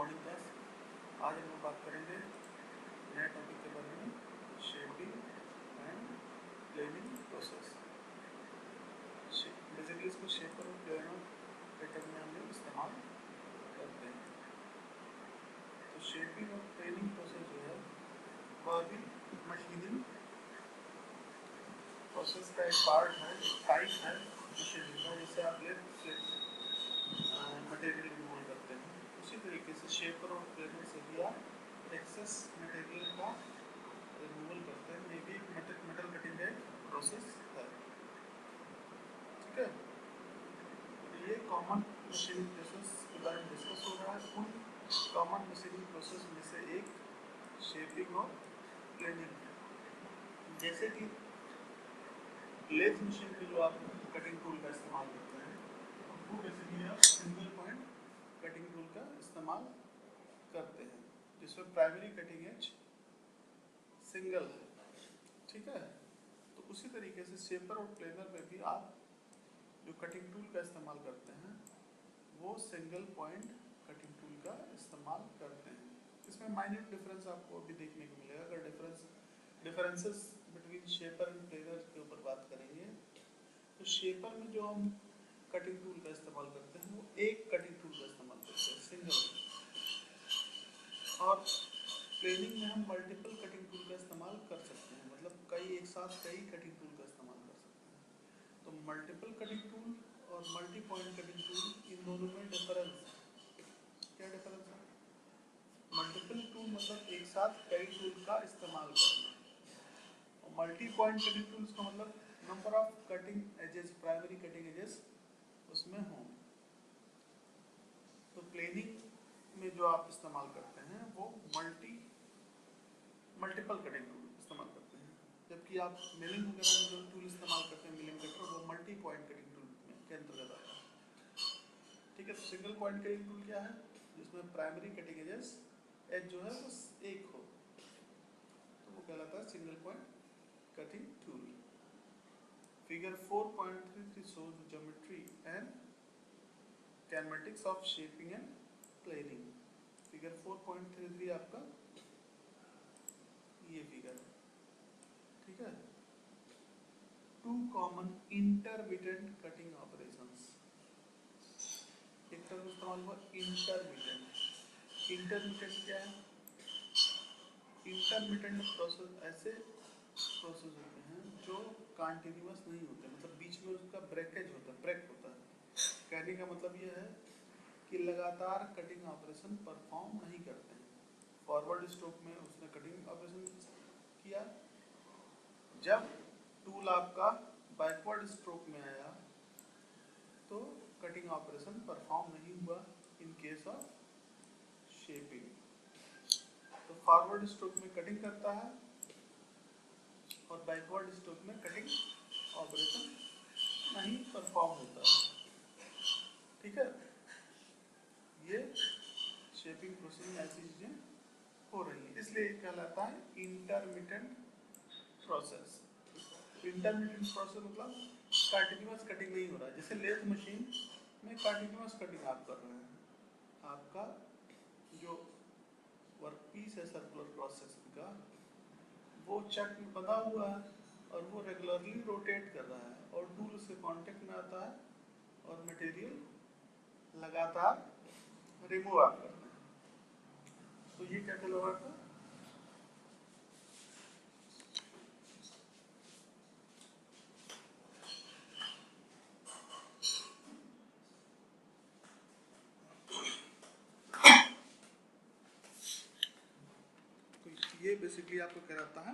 Morning class. आज हम लोग बात करेंगे नए टॉपिक के बारे में, shaping and planning process. Basically इसको शेपर और प्लेनर पैटर्न में हम लोग इस्तेमाल करते हैं। तो शेपिंग और प्लेनिंग प्रोसेस जो है वह भी मशीनिंग प्रोसेस का एक पार्ट है, एक टाइप है मशीनिंग का, जिससे आप मटेरियल रिमूव करते हैं। उसी तरीके से शेपर और प्लेनर से भी आप एक्सेस मटेरियल का रिमूवल करते हैं। ये भी मेटल कटिंग का एक प्रोसेस है। ठीक है, तो ये कॉमन मशीनिंग प्रोसेस के बारे में डिस्कस हो रहा है। उन कॉमन मशीनिंग प्रोसेस में से एक शेपिंग और प्लेनिंग है। जैसे कि लेथ मशीन में जो आप कटिंग टूल का इस्तेमाल करते हैं, वो बेसिकली आप सिंगल पॉइंट कटिंग टूल का इस्तेमाल करते हैं, जिसमें प्राइमरी कटिंग एज सिंगल है। ठीक है, तो उसी तरीके से शेपर और प्लेनर में भी आप जो कटिंग टूल का इस्तेमाल करते हैं वो सिंगल पॉइंट कटिंग टूल का इस्तेमाल करते हैं। इसमें माइन्यूट डिफरेंस आपको अभी देखने को मिलेगा। अगर differences between shaper and planar के ऊपर बात करेंगे तो शेपर में जो हम कटिंग टूल का इस्तेमाल करते हैं वो एक कटिंग टूल का इस्तेमाल करते हैं, सिंगल। और प्लेनिंग में हम मल्टीपल कटिंग टूल का इस्तेमाल कर सकते हैं, मतलब एक साथ कई कटिंग टूल का इस्तेमाल कर सकते हैं। तो मल्टीपल कटिंग टूल और मल्टी पॉइंट कटिंग टूल, इन दोनों में डिफरेंस क्या डिफरेंस है? मल्टीपल टूल मतलब एक साथ कई टूल का इस्तेमाल करना, और मल्टी पॉइंट कटिंग टूल्स का मतलब number of cutting edges, primary cutting edges उसमें हों। तो प्लेनिंग में जो आप इस्तेमाल करते हैं वो मल्टीपल कटिंग टूल इस्तेमाल करते हैं, जबकि आप मिलिंग वगैरह में जो टूल इस्तेमाल करते हैं, मिलिंग कटर, वो मल्टी पॉइंट कटिंग टूल के अंतर्गत आता है। ठीक है, तो सिंगल पॉइंट कटिंग टूल क्या है? जिसमें प्राइमरी कटिंग एज जो है वो एक हो, तो वो कहलाता है single point cutting tool. Figure 4.33 shows the geometry and kinematics of shaping and planing। Figure 4.33 आपका ये फिगर है। ठीक है, two common intermittent cutting operations. एक टर्म इस्तेमाल हुआ इंटरमिटेंट। इंटरमिटेंट क्या है? इंटरमिटेंट प्रोसेस ऐसे प्रोसेस होते हैं जो कंटिन्यूअस नहीं होते, मतलब बीच में उसका ब्रेकेज होता है, ब्रेक होता है। कहने का मतलब ये है कि लगातार कटिंग ऑपरेशन परफॉर्म नहीं करते हैं। फॉरवर्ड स्ट्रोक में उसने कटिंग ऑपरेशन किया, जब टूल आपका बैकवर्ड स्ट्रोक में आया तो कटिंग ऑपरेशन परफॉर्म नहीं हुआ इन केस ऑफ शेपिंग। तो फॉरवर्ड स्ट्रोक में कटिंग करता है और बैकवर्ड स्ट्रोक में कटिंग ऑपरेशन नहीं परफॉर्म होता है। ठीक है, ये शेपिंग प्रोसेस में ऐसी चीजें हो रही है, इसलिए कहलाता है इंटरमिटेंट प्रोसेस। इंटरमिटेंट प्रोसेस मतलब कंटिन्यूअस कटिंग नहीं हो रहा है। जैसे लेथ मशीन में कंटिन्यूअस कटिंग आप कर रहे हैं, आपका जो वर्कपीस है सर्कुलर क्रॉस सेक्शन का, वो चक में बंधा हुआ है और वो रेगुलरली रोटेट कर रहा है और टूल से कांटेक्ट में आता है और मटेरियल लगातार रिमूव आप करते हैं। तो ये क्या कहलाता है? ये बेसिकली आपको कहलाता है,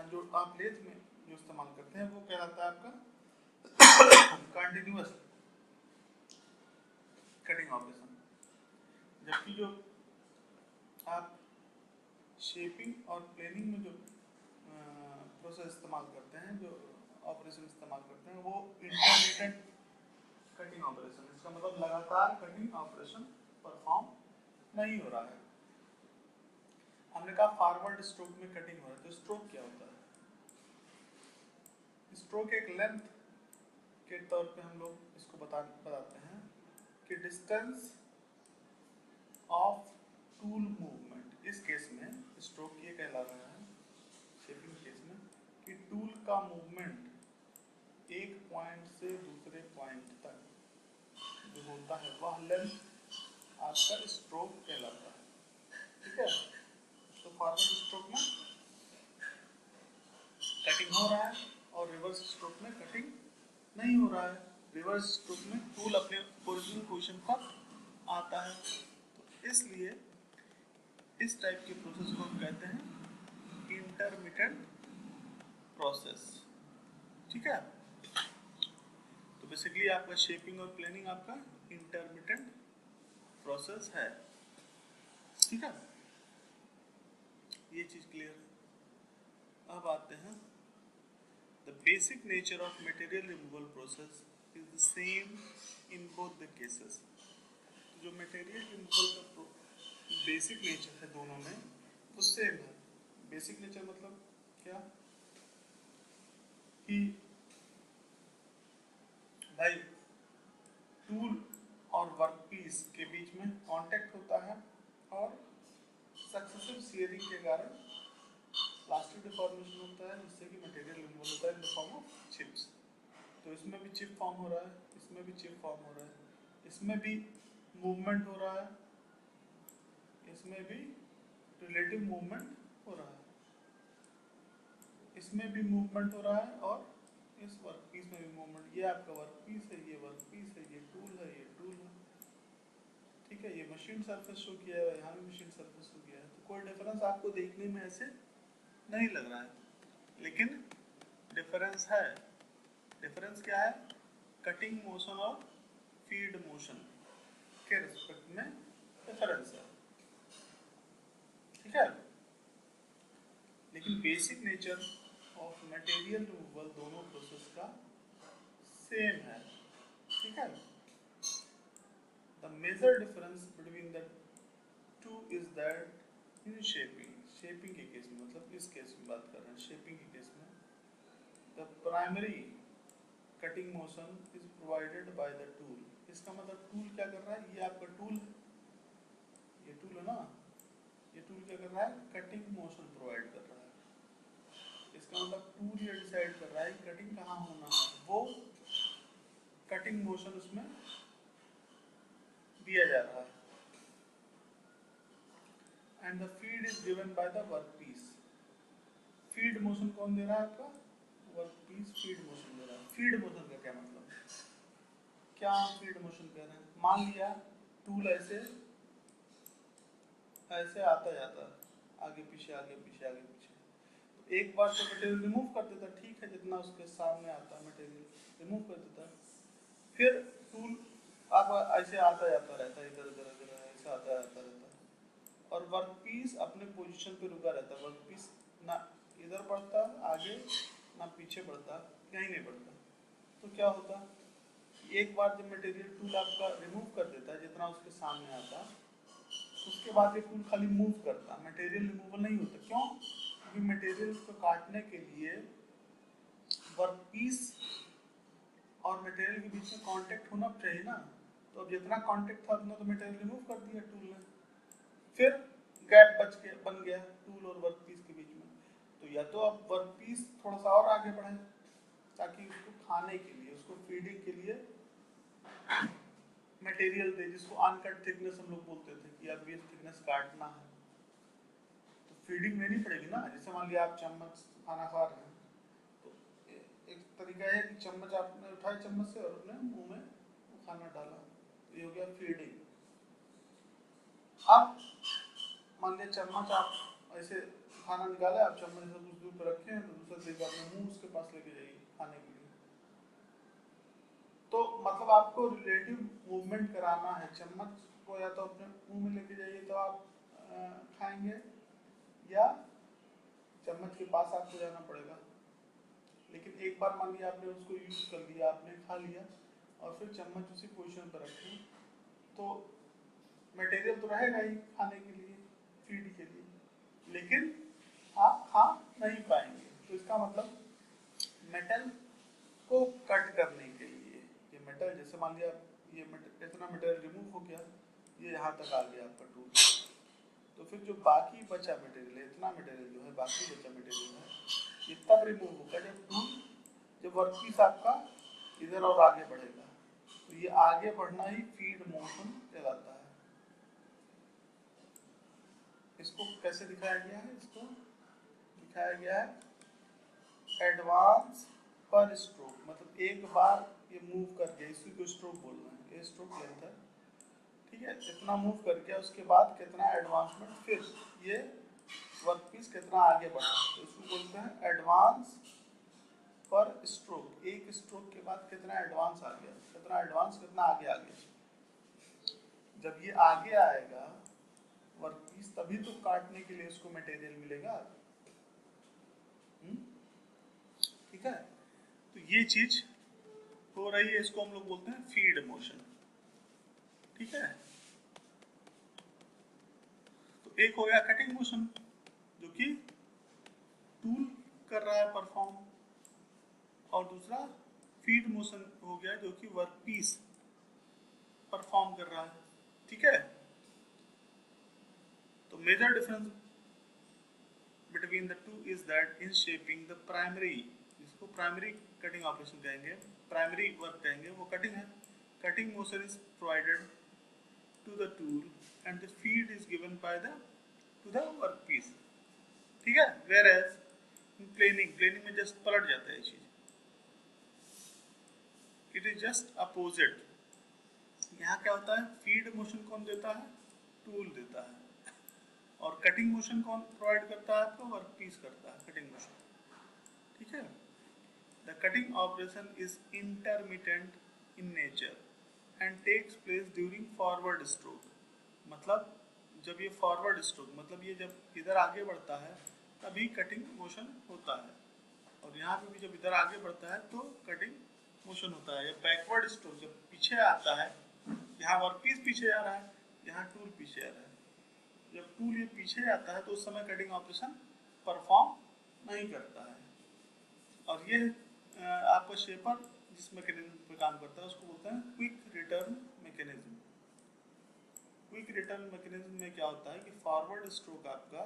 जो आप लेथ में जो इस्तेमाल करते हैं वो कहलाता है आपका कंटिन्यूअस कटिंग ऑपरेशन। जबकि जो आप शेपिंग और प्लेनिंग में जो प्रोसेस इस्तेमाल करते हैं, जो ऑपरेशन इस्तेमाल करते हैं, वो इंटरमिटेंट कटिंग ऑपरेशन। इसका मतलब लगातार कटिंग ऑपरेशन परफॉर्म नहीं हो रहा है। हमने कहा फॉरवर्ड स्ट्रोक में कटिंग हो रहा है, तो स्ट्रोक क्या होता है? स्ट्रोक एक लेंथ के तौर पे हम लोग इसको बताते हैं कि डिस्टेंस ऑफ टूल मूवमेंट। इस केस में स्ट्रोक ये कहला रहा है शेपिंग केस में कि टूल का मूवमेंट एक पॉइंट से दूसरे पॉइंट तक जो होता है वह लेंथ आपका स्ट्रोक कहलाता है। ठीक है, तो फॉरवर्ड स्ट्रोक में कटिंग हो रहा है और रिवर्स स्ट्रोक में कटिंग नहीं हो रहा है। रिवर्स स्ट्रोक में टूल अपने ओरिजिनल पोजीशन पर आता है। तो इसलिए इस टाइप के प्रोसेस को हम कहते हैं इंटरमिटेंट प्रोसेस। ठीक है, तो बेसिकली आपका शेपिंग और प्लेनिंग आपका इंटरमिटेंट प्रोसेस है। ठीक है, ये चीज क्लियर है। अब आते हैं the basic nature of material removal process is the same in both the cases. जो मटेरियल रिमूवल का बेसिक नेचर है दोनों में वो सेम है। बेसिक नेचर मतलब क्या कि भाई टूल और वर्कपीस के बीच में कांटेक्ट होता है और सक्सेसिव शियरिंग के कारण प्लास्टिक डिफॉर्मेशन होता है जिससे कि मटेरियल रिमूवल होता है in the form of chips. तो इसमें भी चिप फॉर्म हो रहा है, इसमें भी चिप फॉर्म हो रहा है, इसमें भी मूवमेंट हो रहा है, इसमें भी रिलेटिव मूवमेंट हो रहा है, इसमें भी मूवमेंट हो रहा है और इस वर्कपीस में भी मूवमेंट। ये आपका वर्कपीस है, ये वर्कपीस है, ये टूल है, ये टूल है। ठीक है, ये मशीन सरफेस शो किया है, यहाँ भी मशीन सरफेस शो किया है। तो कोई डिफरेंस आपको देखने में ऐसे नहीं लग रहा है, लेकिन डिफरेंस है। डिफरेंस क्या है? कटिंग मोशन और फीड मोशन के रिस्पेक्ट में डिफरेंस है। ठीक है, लेकिन basic nature of material removal दोनों प्रोसेस का सेम है। ठीक है, the major difference between the two is that in shaping के केस में, मतलब इस केस में बात कर रहे हैं, शेपिंग के केस में the primary cutting motion is provided by the tool. इसका मतलब टूल क्या कर रहा है? ये आपका टूल, ये टूल है ना, ये टूल क्या कर रहा है? कटिंग मोशन प्रोवाइड कर रहा है। इसका मतलब टूल ये डिसाइड कर रहा है कि कटिंग कहाँ होना है, वो कटिंग मोशन उसमें दिया जा रहा है। And the feed is given by the workpiece. Feed motion कौन दे रहा है आपका? वर्कपीस फीड मोशन दे रहा है। फीड मोशन का क्या मतलब? क्या हम फीड मोशन कह रहे हैं? मान लिया टूल ऐसे ऐसे आता जाता है, आगे पीछे आगे पीछे आगे पीछे। तो एक बार तो मटेरियल रिमूव कर देता, ठीक है, जितना उसके सामने आता है मटेरियल रिमूव कर देता है। फिर टूल अब ऐसे आता जाता रहता है, इधर उधर इधर ऐसे आता जाता रहता है और वर्कपीस अपने पोजीशन पे रुका रहता है। वर्कपीस ना इधर बढ़ता आगे ना पीछे बढ़ता, कहीं नहीं बढ़ता। तो क्या होता? एक बार जब मटेरियल टूल आपका रिमूव कर देता है जितना उसके सामने आता, उसके बाद ये टूल खाली मूव करता, मटेरियल रिमूवल नहीं होता। क्यों? क्योंकि मटेरियल को काटने के लिए वर्कपीस और मटेरियल के बीच में कांटेक्ट होना चाहिए ना। तो अब जितना कांटेक्ट था उतना तो मटेरियल रिमूव कर दिया टूल ने, फिर गैप बन गया टूल और वर्कपीस के बीच में। तो या तो अब वर्कपीस थोड़ा सा और आगे बढ़े ताकि उसको खाने के लिए, उसको फीडिंग के लिए मटेरियल दे, जिसको अनकट थिकनेस हम लोग बोलते थे कि अब ये थिकनेस काटना है, तो फीडिंग देनी पड़ेगी ना। जैसे मान लिया आप चम्मच खाना खा रहे हैं, तो एक तरीका है कि चम्मच आपने उठाई चम्मच से और अपने मुंह में वो खाना डाला, तो ये हो गया फीडिंग। अब मान लिया चम्मच आप ऐसे खाना निकाले, आप चम्मच से कुछ दूर पर रखे हैं, तो दूसरा तरीका अपने मुंह उसके पास लेके जाइए खाने के लिए। तो मतलब आपको रिलेटिव मूवमेंट कराना है। चम्मच को या तो अपने मुंह में लेके जाइए तो आप खाएंगे, या चम्मच के पास आपको जाना पड़ेगा। लेकिन एक बार मान लिया आपने उसको यूज कर लिया, आपने खा लिया और फिर चम्मच उसी पोजीशन पर रखें, तो मटेरियल तो रहेगा ही खाने के लिए, फीड के लिए, लेकिन आप खा नहीं पाएंगे। तो इसका मतलब मेटल को कट करने के लिए, ये मेटल जैसे मान लिया ये इतना मटेरियल रिमूव हो गया, ये यहाँ तक आ गया आपका टूल। तो फिर जो बाकी बचा मटेरियल है, इतना मटेरियल जो है बाकी बचा मटेरियल है, ये तब रिमूव होगा जब वर्कपीस आपका इधर और आगे बढ़ेगा। तो ये आगे बढ़ना ही फीड मोशन कहलाता है। इसको कैसे दिखाया गया है? इसको दिखाया गया है एडवांस पर स्ट्रोक, मतलब एक बार ये मूव कर गया, इसी को स्ट्रोक बोलना है, ये स्ट्रोक लेंथ है, ठीक है। इतना मूव कर गया, उसके बाद कितना एडवांसमेंट, फिर ये वर्कपीस कितना आगे बढ़ा, तो इसको बोलते हैं एडवांस पर स्ट्रोक। एक स्ट्रोक के बाद कितना एडवांस आ गया, कितना एडवांस, कितना आगे आ गया। जब ये आगे आएगा वर्कपीस, तभी तो काटने के लिए इसको मटेरियल मिलेगा, ठीक है। तो ये चीज हो रही है, इसको हम लोग बोलते हैं फीड मोशन, ठीक है। तो एक हो गया कटिंग मोशन जो कि टूल कर रहा है परफॉर्म, और दूसरा फीड मोशन हो गया जो कि वर्कपीस परफॉर्म कर रहा है, ठीक है। तो major difference between the two is that in shaping the primary, इसको प्राइमरी कटिंग ऑपरेशन कहेंगे, प्राइमरी वर्क कहेंगे, वो कटिंग है। Cutting motion is provided to the tool and the feed is given by the to the workpiece, ठीक है। Whereas planing में just पलट जाता है ये चीज, इट इज जस्ट अपोजिट। यहाँ क्या होता है, फीड मोशन कौन देता है, टूल देता है, और कटिंग मोशन कौन प्रोवाइड करता है आपको, वर्कपीस करता है कटिंग मोशन, ठीक है। The cutting operation is intermittent in nature and takes place during forward stroke, मतलब जब ये फॉरवर्ड स्ट्रोक, मतलब ये जब इधर आगे बढ़ता है तभी कटिंग मोशन होता है, और यहाँ पे भी जब इधर आगे बढ़ता है तो कटिंग मोशन होता है। या बैकवर्ड स्ट्रोक जब पीछे आता है, यहाँ वर्कपीस पीछे आ रहा है, यहाँ टूल पीछे आ रहा है, जब टूल ये पीछे आता है तो उस समय कटिंग ऑपरेशन परफॉर्म नहीं करता है। और ये आपका शेपर जिस मैकेनिज्म पे काम करता है उसको बोलते हैं quick return mechanism. Quick return mechanism में क्या होता है कि फॉरवर्ड स्ट्रोक आपका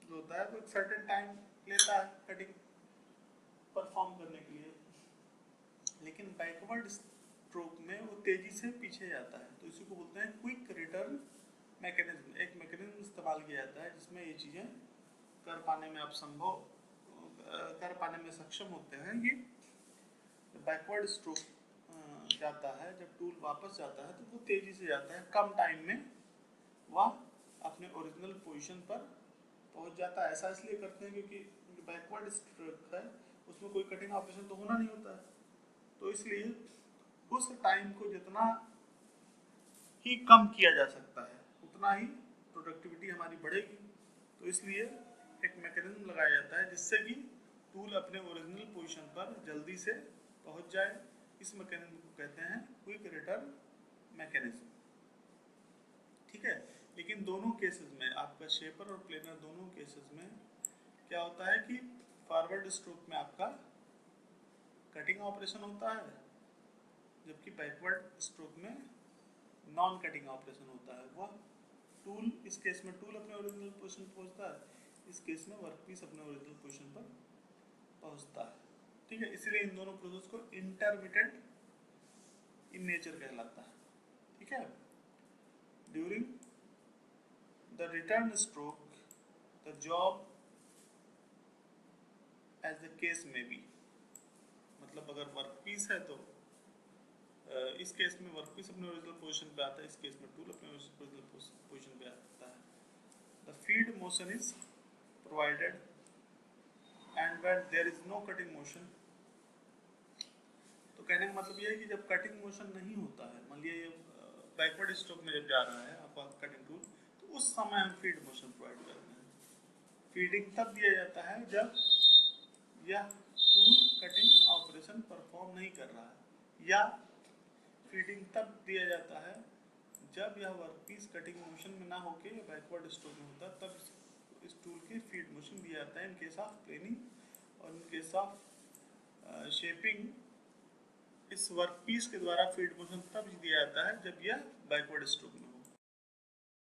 जो होता है वो एक सर्टेन टाइम लेता है कटिंग परफॉर्म करने के लिए, लेकिन बैकवर्ड स्ट्रोक में वो तेजी से पीछे जाता है, तो इसी को बोलते हैं क्विक रिटर्न मैकेनिज्म। एक मैकेनिज्म इस्तेमाल किया जाता है जिसमें ये चीज़ें कर पाने में आप संभव कर पाने में सक्षम होते हैं। ये बैकवर्ड स्ट्रोक जाता है, जब टूल वापस जाता है तो वो तेजी से जाता है, कम टाइम में वह अपने ओरिजिनल पोजीशन पर पहुंच जाता है। ऐसा इसलिए करते हैं क्योंकि बैकवर्ड स्ट्रोक है उसमें कोई कटिंग ऑपरेशन तो होना नहीं होता है, तो इसलिए उस टाइम को जितना ही कम किया जा सकता है उतना ही प्रोडक्टिविटी हमारी बढ़ेगी। तो इसलिए एक मैकेनिज्म लगाया जाता है जिससे कि टूल अपने ओरिजिनल पोजीशन पर जल्दी से पहुंच जाए। इस मैकेनिज्म को कहते हैं क्विक रिटर्न मैकेनिज्म, ठीक है। लेकिन दोनों केसेस में, आपका शेपर और प्लेनर दोनों केसेस में क्या होता है कि फॉरवर्ड स्ट्रोक में आपका कटिंग ऑपरेशन होता है, जबकि बैकवर्ड स्ट्रोक में नॉन कटिंग ऑपरेशन होता है। वह टूल, इस केस में टूल अपने ओरिजिनल पोजीशन पर पहुंचता है, इस केस में वर्कपीस अपने ओरिजिनल पोजीशन पर पहुंचता है, ठीक है। इसलिए इन दोनों प्रोसेस को इंटरमिटेंट इन नेचर कहलाता है, ठीक है। During the return stroke the job as the case में बी, मतलब अगर वर्कपीस है तो इस केस में वर्कपीस अपने ओरिजिनल पोजीशन पे आता है, इस केस में टूल अपने ओरिजिनल पोजीशन पे आता है। The feed motion is provided and when there is no cutting motion, तो कहने का मतलब ये है कि जब कटिंग मोशन नहीं होता है, मान लीजिए बैकवर्ड स्ट्रोक में जब जा रहा है आपका कटिंग टूल, तो उस समय हम फीड मोशन प्रोवाइड करते हैं। फीडिंग तब दिया जाता है जब यह टूल कटिंग ऑपरेशन परफॉर्म नहीं कर रहा है, या फीडिंग तब दिया जाता है जब यह वर्कपीस कटिंग मोशन में ना होके बैकवर्ड स्ट्रोक में होता है, तब इस टूल के फीड मोशन दिया जाता है। इन केस ऑफ प्लेनिंग और इन केस ऑफ शेपिंग, इस वर्कपीस के द्वारा फीड मोशन तब दिया जाता है जब यह बैकवर्ड स्ट्रोक में